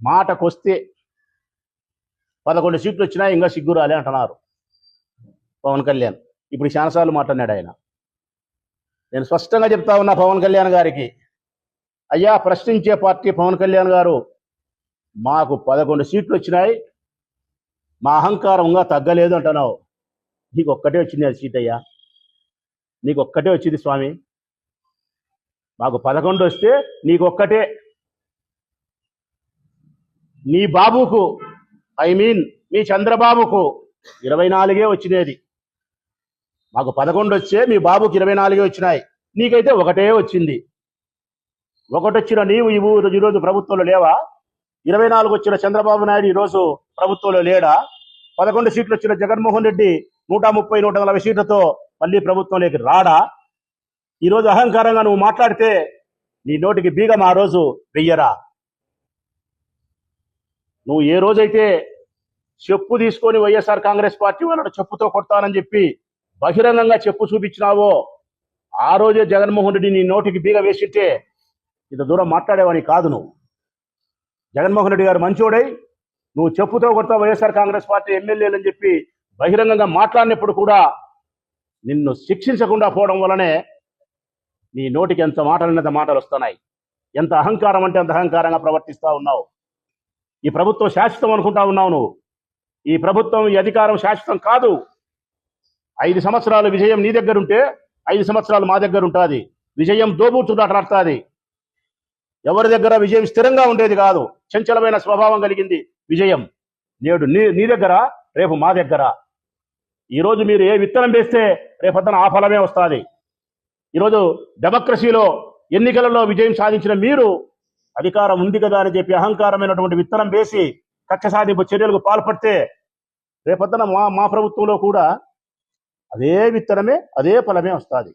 మాటకొస్తే 11 సీట్లు వచ్చినా ఇంకా సిగ్గు రాలే అంటున్నారు పవన్ కళ్యాణ్. ఇప్పుడు చాలాసార్లు మాట్లాడినాడు ఆయన. నేను స్పష్టంగా చెప్తా ఉన్నా పవన్ కళ్యాణ్ గారికి, అయ్యా ప్రశ్నించే పార్టీ పవన్ కళ్యాణ్ గారు, మాకు 11 సీట్లు వచ్చినాయి, మా అహంకారంగా తగ్గలేదు అంటున్నావు. నీకు ఒక్కటే వచ్చింది అది సీట్ అయ్యా, నీకు ఒక్కటే వచ్చింది స్వామి. మాకు 11 వస్తే నీకు ఒక్కటే. నీ బాబుకు మీ చంద్రబాబుకు 24 వచ్చినది. మాకు 11 వచ్చే మీ బాబుకి 24 వచ్చినాయి, నీకైతే ఒకటే వచ్చింది. ఒకటి వచ్చిన నీవు ఈరోజు ప్రభుత్వంలో లేవా? 24 వచ్చిన చంద్రబాబు నాయుడు ఈరోజు ప్రభుత్వంలో లేడా? 11 సీట్లు వచ్చిన జగన్మోహన్ రెడ్డి 130, 140 సీట్లతో మళ్ళీ ప్రభుత్వంలోకి రాడా? ఈరోజు అహంకారంగా నువ్వు మాట్లాడితే నీ నోటికి బీగం ఆ రోజు వెయ్యరా? నువ్వు ఏ రోజైతే చెప్పు తీసుకొని వైఎస్ఆర్ కాంగ్రెస్ పార్టీ వాళ్ళను చెప్పుతో కొడతానని చెప్పి బహిరంగంగా చెప్పు చూపించినావో ఆ రోజే జగన్మోహన్ రెడ్డి నీ నోటికి బీగ వేసిట్టే ఇంత దూరం మాట్లాడేవాని కాదు నువ్వు. జగన్మోహన్ రెడ్డి గారు మంచోడై నువ్వు చెప్పుతో కొడతా వైఎస్ఆర్ కాంగ్రెస్ పార్టీ ఎమ్మెల్యేలని చెప్పి బహిరంగంగా మాట్లాడినప్పుడు కూడా నిన్ను శిక్షించకుండా పోవడం వల్లనే నీ నోటికి ఎంత మాటలన్నంత మాటలు వస్తున్నాయి. ఎంత అహంకారం అంటే అంత అహంకారంగా ప్రవర్తిస్తూ ఉన్నావు. ఈ ప్రభుత్వం శాశ్వతం అనుకుంటా ఉన్నావు నువ్వు. ఈ ప్రభుత్వం, ఈ అధికారం శాశ్వతం కాదు. 5 సంవత్సరాలు విజయం నీ దగ్గర ఉంటే 5 సంవత్సరాలు మా దగ్గర ఉంటుంది. విజయం దోబూచులాటలాడుతుంది. ఎవరి దగ్గర విజయం స్థిరంగా ఉండేది కాదు, చంచలమైన స్వభావం కలిగింది విజయం. నేడు నీ దగ్గర, రేపు మా దగ్గర. ఈరోజు మీరు ఏ విత్తనం వేస్తే రేపొద్దున ఆ ఫలమే వస్తుంది. ఈరోజు డెమోక్రసీలో ఎన్నికలలో విజయం సాధించిన మీరు అధికారం ఉంది కదా అని చెప్పి అహంకారమైనటువంటి విత్తనం వేసి కక్ష సాధింపు చర్యలకు పాల్పడితే రేపొద్దున మా ప్రభుత్వంలో కూడా అదే విత్తనమే, అదే ఫలమే వస్తుంది.